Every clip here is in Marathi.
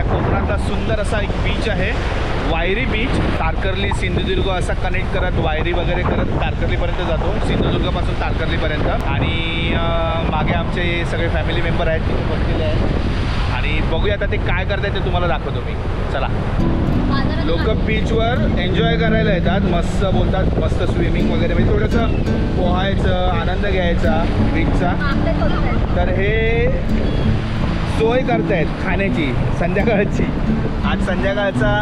आपल्या कोकणातला सुंदर असा एक बीच आहे वायरी बीच. तारकर्ली सिंधुदुर्ग असा कनेक्ट करत वायरी वगैरे करत तारकर्लीपर्यंत जातो, सिंधुदुर्गपासून तारकर्लीपर्यंत. आणि मागे आमचे सगळे फॅमिली मेंबर आहेत तिथे बसलेले आहेत आणि बघूया आता ते काय करतायत ते तुम्हाला दाखवतो मी. चला. लोक बीचवर एन्जॉय करायला येतात, मस्त बोलतात, मस्त स्विमिंग वगैरे म्हणजे थोडंसं पोहायचं, आनंद घ्यायचा बीचचा. तर हे सोय करतायत खाण्याची संध्याकाळची. आज संध्याकाळचा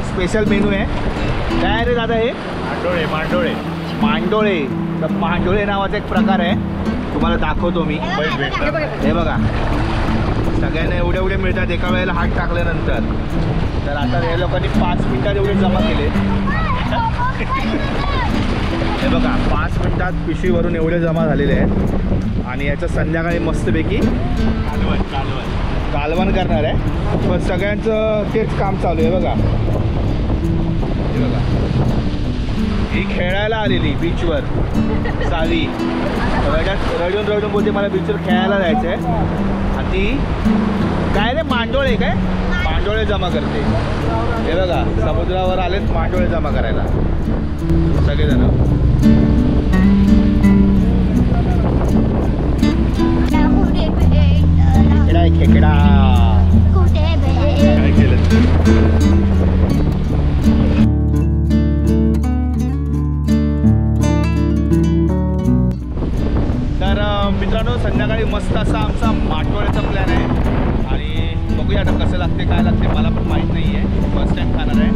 स्पेशल मेनू आहे. काय रे दादा हे? मांडोळे मांडोळे मांडोळे. तर मांडोळे नावाचा एक प्रकार आहे, तुम्हाला दाखवतो मी. हे बघा सगळ्यांना एवढे मिळतात एका वेळेला हात टाकल्यानंतर. तर आता या लोकांनी 5 मिनिटात एवढे जमा केले. हे बघा 5 मिनिटात पिशवीवरून एवढे जमा झालेले आहेत आणि याचं संध्याकाळी मस्तपैकी कालवण करणार आहे. पण सगळ्यांचं तेच काम चालू आहे. बघा हे बघा ही खेळायला आलेली बीचवर सावी रडून बोलते मला बीचवर खेळायला जायचं आहे. आणि ती काय रे मांडोळे काय मांडोळे जमा करते. हे बघा समुद्रावर आलेत मांडोळे जमा करायला सगळेजण. खेकडा काय केलं. तर मित्रांनो संध्याकाळी मस्त असा आमचा माटोळ्याचा प्लॅन आहे आणि बघूया आता कसं लागते काय लागते मला पण माहीत नाही आहे. फर्स्ट टाइम खाणार आहे.